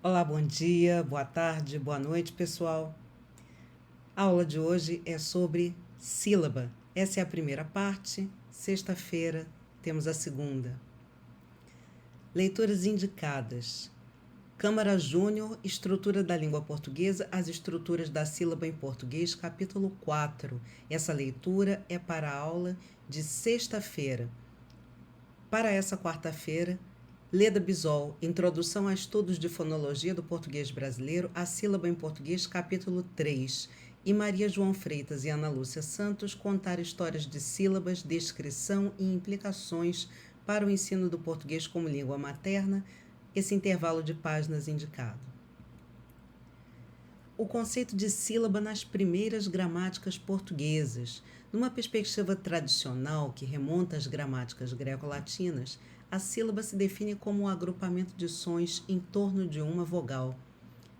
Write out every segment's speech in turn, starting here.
Olá, bom dia, boa tarde, boa noite, pessoal. A aula de hoje é sobre sílaba. Essa é a primeira parte. Sexta-feira temos a segunda. Leituras indicadas. Câmara Júnior, Estrutura da Língua Portuguesa, as estruturas da sílaba em português, capítulo 4. Essa leitura é para a aula de sexta-feira. Para essa quarta-feira, Leda Bisol, Introdução a Estudos de Fonologia do Português Brasileiro, a Sílaba em Português, capítulo 3. E Maria João Freitas e Ana Lúcia Santos, Contar histórias de sílabas, descrição e implicações para o ensino do português como língua materna, esse intervalo de páginas indicado. O conceito de sílaba nas primeiras gramáticas portuguesas. Numa perspectiva tradicional que remonta às gramáticas greco-latinas, a sílaba se define como um agrupamento de sons em torno de uma vogal.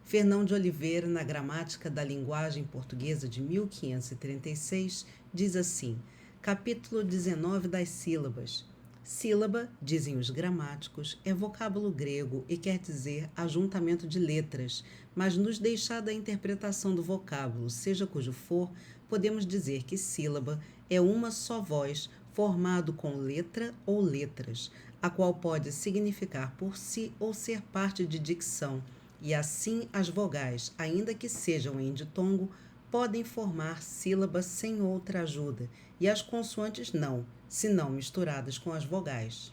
Fernão de Oliveira, na Gramática da Linguagem Portuguesa de 1536, diz assim: capítulo 19 das sílabas. Sílaba, dizem os gramáticos, é vocábulo grego e quer dizer ajuntamento de letras, mas nos deixar da interpretação do vocábulo, seja cujo for, podemos dizer que sílaba é uma só voz, formado com letra ou letras, a qual pode significar por si ou ser parte de dicção, e assim as vogais, ainda que sejam em ditongo, podem formar sílaba sem outra ajuda, e as consoantes não, se não misturadas com as vogais.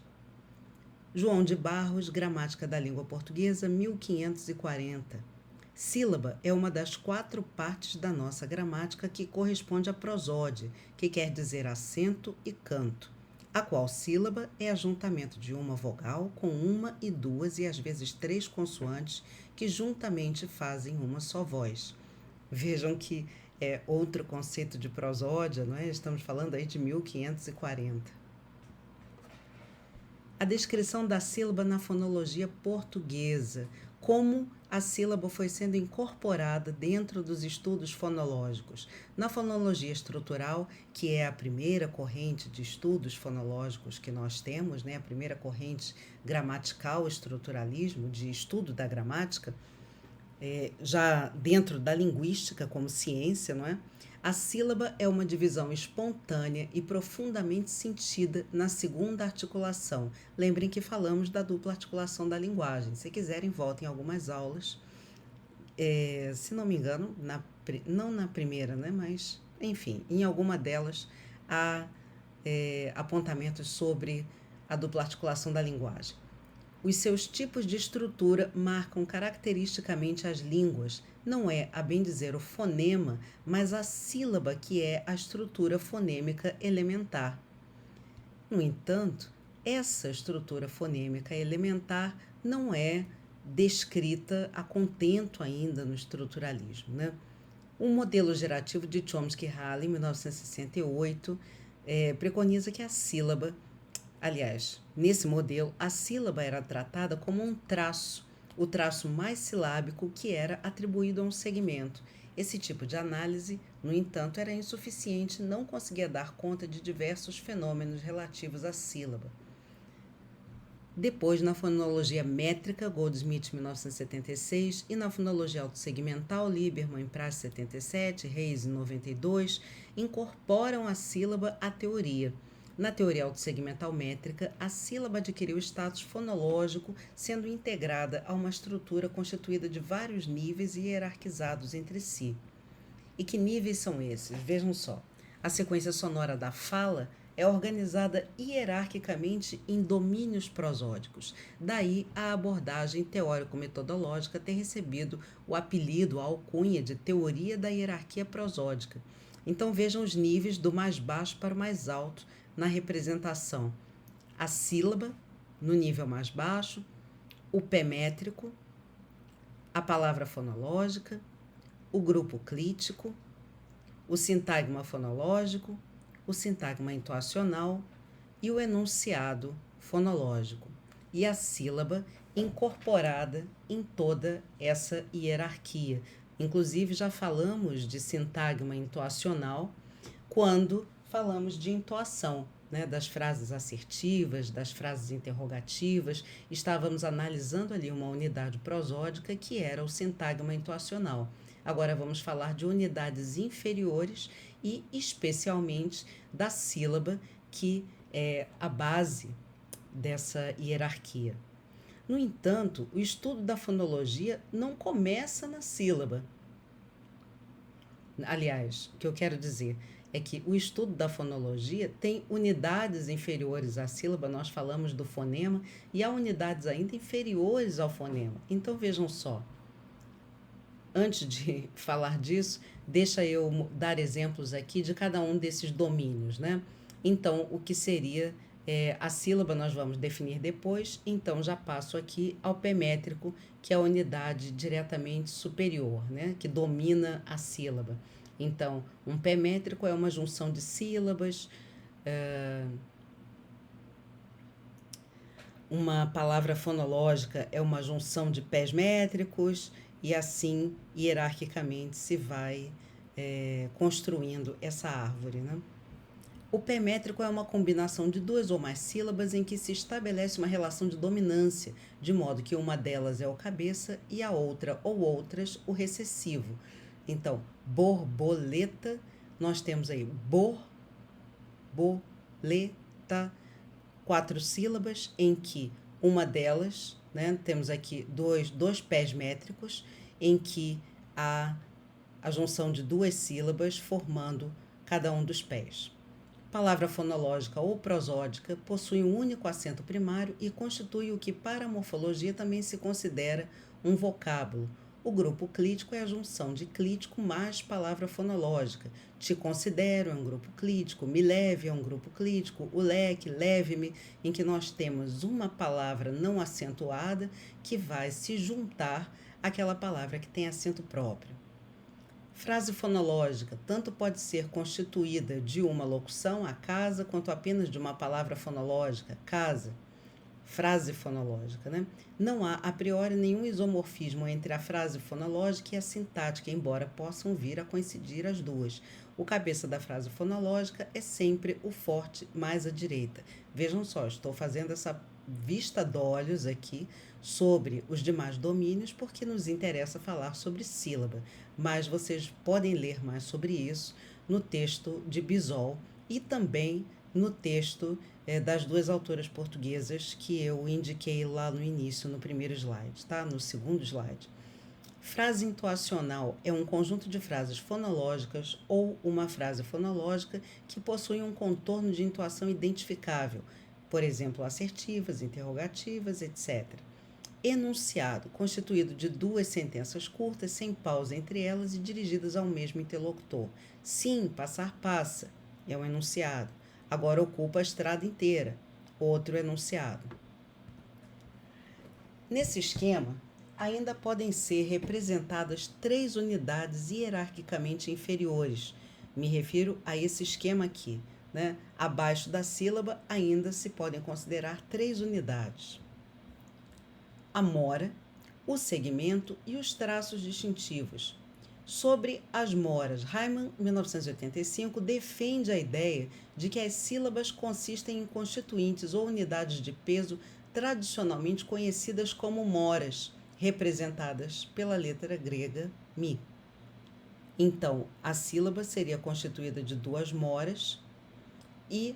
João de Barros, Gramática da Língua Portuguesa, 1540. Sílaba é uma das 4 partes da nossa gramática que corresponde à prosódia, que quer dizer acento e canto, a qual sílaba é ajuntamento de uma vogal com uma e duas e às vezes 3 consoantes que juntamente fazem uma só voz. Vejam que é outro conceito de prosódia, não é? Estamos falando aí de 1540. A descrição da sílaba na fonologia portuguesa, como a sílaba foi sendo incorporada dentro dos estudos fonológicos. Na fonologia estrutural, que é a primeira corrente de estudos fonológicos que nós temos, né? A primeira corrente gramatical estruturalismo, de estudo da gramática, já dentro da linguística como ciência, não é? A sílaba é uma divisão espontânea e profundamente sentida na segunda articulação. Lembrem que falamos da dupla articulação da linguagem. Se quiserem, voltem algumas aulas. Se não me engano, não na primeira, né? Mas, enfim, em alguma delas há apontamentos sobre a dupla articulação da linguagem. Os seus tipos de estrutura marcam caracteristicamente as línguas. Não é, a bem dizer, o fonema, mas a sílaba que é a estrutura fonêmica elementar. No entanto, essa estrutura fonêmica elementar não é descrita a contento ainda no estruturalismo, né? O modelo gerativo de Chomsky-Halley, em 1968, preconiza que a sílaba, aliás, nesse modelo, a sílaba era tratada como um traço, o traço mais silábico que era atribuído a um segmento. Esse tipo de análise, no entanto, era insuficiente, não conseguia dar conta de diversos fenômenos relativos à sílaba. Depois, na fonologia métrica, Goldsmith, 1976, e na fonologia autossegmental, Lieberman, em Praxe, 77, Reis, em 92, incorporam a sílaba à teoria. Na teoria autossegmental métrica, a sílaba adquiriu status fonológico, sendo integrada a uma estrutura constituída de vários níveis e hierarquizados entre si. E que níveis são esses? Vejam só. A sequência sonora da fala é organizada hierarquicamente em domínios prosódicos. Daí a abordagem teórico-metodológica ter recebido o apelido, a alcunha de teoria da hierarquia prosódica. Então vejam os níveis do mais baixo para o mais alto na representação. A sílaba, no nível mais baixo, o pé métrico, a palavra fonológica, o grupo clítico, o sintagma fonológico, o sintagma entoacional e o enunciado fonológico, e a sílaba incorporada em toda essa hierarquia. Inclusive, já falamos de sintagma entoacional quando falamos de entoação, né, das frases assertivas, das frases interrogativas. Estávamos analisando ali uma unidade prosódica que era o sintagma intoacional. Agora vamos falar de unidades inferiores e especialmente da sílaba, que é a base dessa hierarquia. No entanto, o estudo da fonologia não começa na sílaba. Aliás, o que eu quero dizer é que o estudo da fonologia tem unidades inferiores à sílaba, nós falamos do fonema, e há unidades ainda inferiores ao fonema. Então vejam só, antes de falar disso, deixa eu dar exemplos aqui de cada um desses domínios, né? Então, o que seria a sílaba nós vamos definir depois, então já passo aqui ao pé métrico, que é a unidade diretamente superior, né? Que domina a sílaba. Então, um pé métrico é uma junção de sílabas, uma palavra fonológica é uma junção de pés métricos, e assim, hierarquicamente, se vai construindo essa árvore, né? O pé métrico é uma combinação de duas ou mais sílabas em que se estabelece uma relação de dominância, de modo que uma delas é o cabeça e a outra ou outras o recessivo. Então, borboleta, nós temos aí boleta, 4 sílabas em que uma delas, né, temos aqui dois pés métricos em que há a junção de duas sílabas formando cada um dos pés. Palavra fonológica ou prosódica possui um único acento primário e constitui o que para a morfologia também se considera um vocábulo. O grupo clítico é a junção de clítico mais palavra fonológica. Te considero é um grupo clítico, me leve é um grupo clítico, o leque, leve-me, em que nós temos uma palavra não acentuada que vai se juntar àquela palavra que tem acento próprio. Frase fonológica tanto pode ser constituída de uma locução, a casa, quanto apenas de uma palavra fonológica, casa. Frase fonológica, né? Não há, a priori, nenhum isomorfismo entre a frase fonológica e a sintática, embora possam vir a coincidir as duas. O cabeça da frase fonológica é sempre o forte mais à direita. Vejam só, estou fazendo essa vista d'olhos aqui sobre os demais domínios, porque nos interessa falar sobre sílaba, mas vocês podem ler mais sobre isso no texto de Bisol e também no texto das duas autoras portuguesas que eu indiquei lá no início, no primeiro slide, tá? No segundo slide. Frase intoacional é um conjunto de frases fonológicas ou uma frase fonológica que possui um contorno de entoação identificável, por exemplo, assertivas, interrogativas, etc. Enunciado, constituído de duas sentenças curtas, sem pausa entre elas e dirigidas ao mesmo interlocutor. Sim, passar, passa, é um enunciado. Agora ocupa a estrada inteira, outro enunciado. Nesse esquema, ainda podem ser representadas 3 unidades hierarquicamente inferiores. Me refiro a esse esquema aqui, né? Abaixo da sílaba ainda se podem considerar 3 unidades. A mora, o segmento e os traços distintivos. Sobre as moras, Riemann, 1985, defende a ideia de que as sílabas consistem em constituintes ou unidades de peso tradicionalmente conhecidas como moras, representadas pela letra grega mi. Então, a sílaba seria constituída de 2 moras e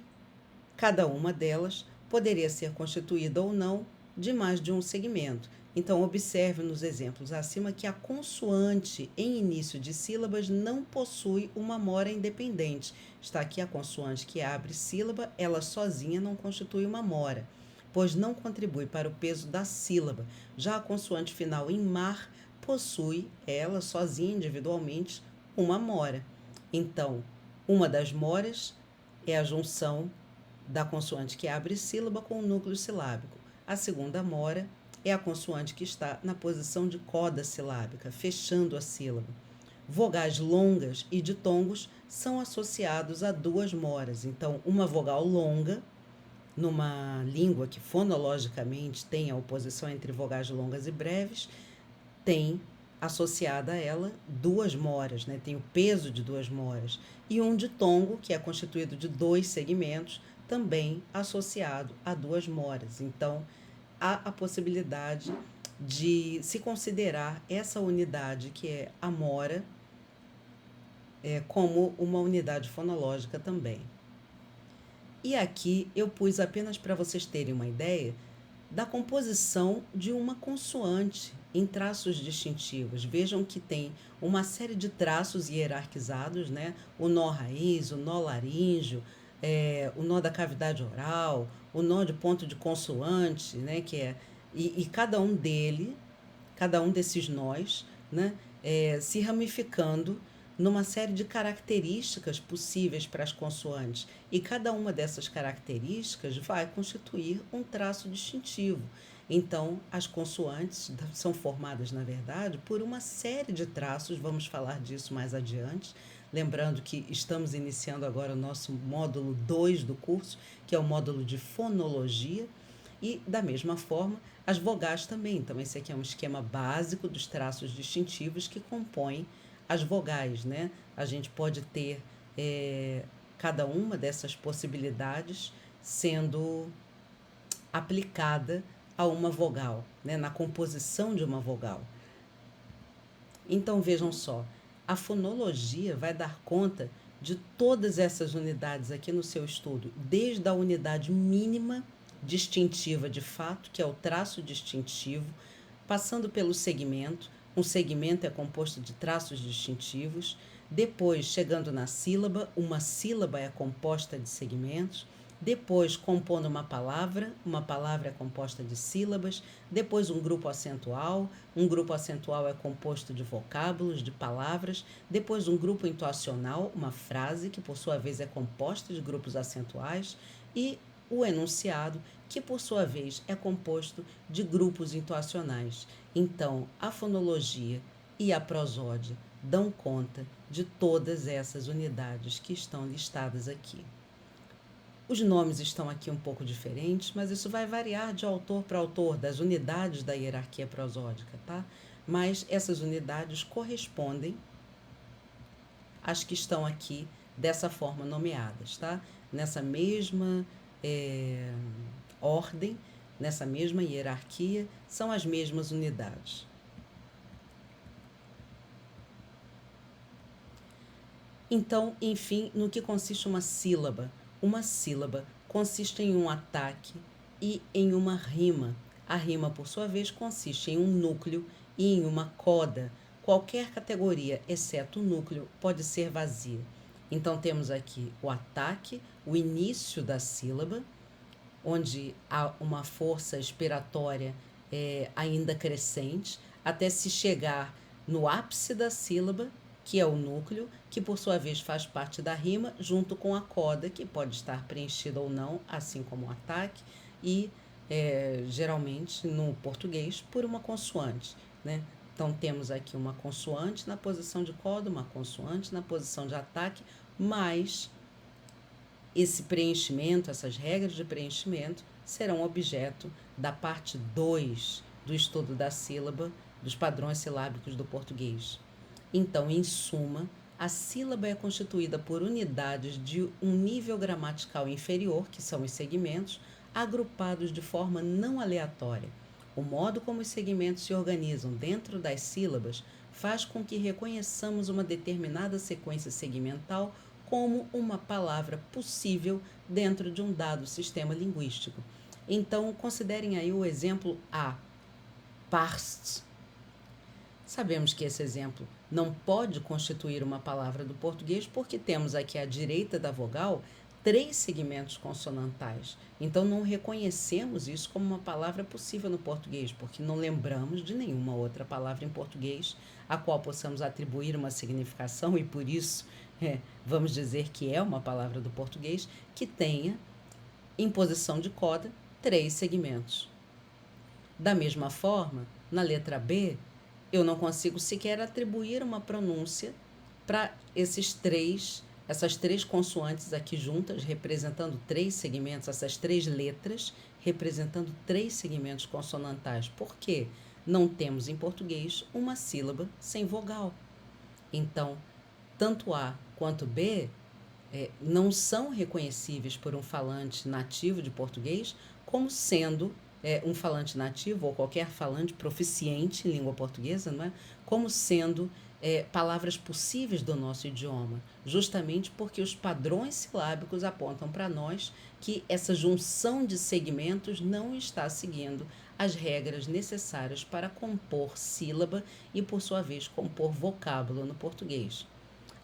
cada uma delas poderia ser constituída ou não de mais de um segmento. Então, observe nos exemplos acima que a consoante em início de sílabas não possui uma mora independente. Está aqui a consoante que abre sílaba, ela sozinha não constitui uma mora, pois não contribui para o peso da sílaba. Já a consoante final em mar possui, ela sozinha individualmente, uma mora. Então, uma das moras é a junção da consoante que abre sílaba com o núcleo silábico. A segunda mora é a consoante que está na posição de coda silábica, fechando a sílaba. Vogais longas e ditongos são associados a 2 moras. Então, uma vogal longa, numa língua que fonologicamente tem a oposição entre vogais longas e breves, tem associada a ela 2 moras, né? Tem o peso de 2 moras. E um ditongo, que é constituído de 2 segmentos, também associado a duas moras. Então, há a possibilidade de se considerar essa unidade, que é a mora, como uma unidade fonológica também. E aqui eu pus apenas para vocês terem uma ideia da composição de uma consoante em traços distintivos. Vejam que tem uma série de traços hierarquizados, né? O nó raiz, o nó laríngeo, o nó da cavidade oral, o nó de ponto de consoante, né? E cada um desses nós, né? Se ramificando numa série de características possíveis para as consoantes. E cada uma dessas características vai constituir um traço distintivo. Então, as consoantes são formadas, na verdade, por uma série de traços, vamos falar disso mais adiante. Lembrando que estamos iniciando agora o nosso módulo 2 do curso, que é o módulo de fonologia, e, da mesma forma, as vogais também. Então, esse aqui é um esquema básico dos traços distintivos que compõem as vogais, né? A gente pode ter cada uma dessas possibilidades sendo aplicada a uma vogal, né? Na composição de uma vogal. Então, vejam só, a fonologia vai dar conta de todas essas unidades aqui no seu estudo, desde a unidade mínima distintiva de fato, que é o traço distintivo, passando pelo segmento. Um segmento é composto de traços distintivos. Depois, chegando na sílaba, uma sílaba é composta de segmentos. Depois, compondo uma palavra é composta de sílabas. Depois, um grupo acentual é composto de vocábulos, de palavras. Depois, um grupo entoacional, uma frase, que por sua vez é composta de grupos acentuais. E o enunciado, que por sua vez é composto de grupos entoacionais. Então, a fonologia e a prosódia dão conta de todas essas unidades que estão listadas aqui. Os nomes estão aqui um pouco diferentes, mas isso vai variar de autor para autor, das unidades da hierarquia prosódica, tá? Mas essas unidades correspondem às que estão aqui dessa forma nomeadas, tá? Nessa mesma ordem, nessa mesma hierarquia, são as mesmas unidades. Então, enfim, no que consiste uma sílaba? Uma sílaba consiste em um ataque e em uma rima. A rima, por sua vez, consiste em um núcleo e em uma coda. Qualquer categoria, exceto o núcleo, pode ser vazia. Então, temos aqui o ataque, o início da sílaba, onde há uma força expiratória ainda crescente, até se chegar no ápice da sílaba, que é o núcleo, que por sua vez faz parte da rima, junto com a coda, que pode estar preenchida ou não, assim como o ataque, e geralmente no português por uma consoante, né? Então temos aqui uma consoante na posição de coda, uma consoante na posição de ataque, mas esse preenchimento, essas regras de preenchimento, serão objeto da parte 2 do estudo da sílaba, dos padrões silábicos do português. Então, em suma, a sílaba é constituída por unidades de um nível gramatical inferior, que são os segmentos, agrupados de forma não aleatória. O modo como os segmentos se organizam dentro das sílabas faz com que reconheçamos uma determinada sequência segmental como uma palavra possível dentro de um dado sistema linguístico. Então, considerem aí o exemplo A, parst. Sabemos que esse exemplo não pode constituir uma palavra do português porque temos aqui à direita da vogal 3 segmentos consonantais. Então, não reconhecemos isso como uma palavra possível no português, porque não lembramos de nenhuma outra palavra em português a qual possamos atribuir uma significação e, por isso, vamos dizer que é uma palavra do português que tenha, em posição de coda, 3 segmentos. Da mesma forma, na letra B, eu não consigo sequer atribuir uma pronúncia para essas três consoantes aqui juntas, representando 3 segmentos, essas 3 letras, representando 3 segmentos consonantais. Por quê? Não temos em português uma sílaba sem vogal. Então, tanto A quanto B não são reconhecíveis por um falante nativo de português como sendo um falante nativo ou qualquer falante proficiente em língua portuguesa, não é? Como sendo palavras possíveis do nosso idioma, justamente porque os padrões silábicos apontam para nós que essa junção de segmentos não está seguindo as regras necessárias para compor sílaba e, por sua vez, compor vocábulo no português.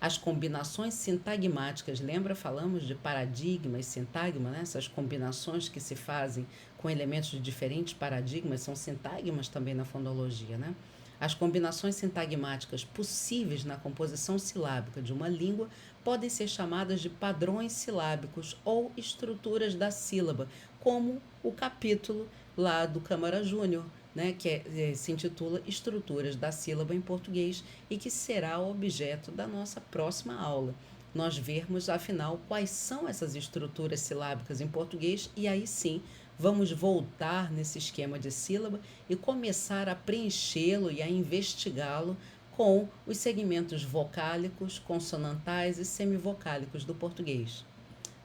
As combinações sintagmáticas, lembra? Falamos de paradigma e sintagma, né? Essas combinações que se fazem com elementos de diferentes paradigmas são sintagmas também na fonologia, né? As combinações sintagmáticas possíveis na composição silábica de uma língua podem ser chamadas de padrões silábicos ou estruturas da sílaba, como o capítulo lá do Câmara Júnior, né, que se intitula Estruturas da Sílaba em Português e que será o objeto da nossa próxima aula. Nós vermos, afinal, quais são essas estruturas silábicas em português e aí sim vamos voltar nesse esquema de sílaba e começar a preenchê-lo e a investigá-lo com os segmentos vocálicos, consonantais e semivocálicos do português.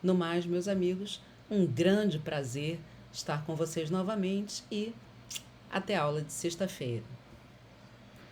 No mais, meus amigos, um grande prazer estar com vocês novamente e até a aula de sexta-feira.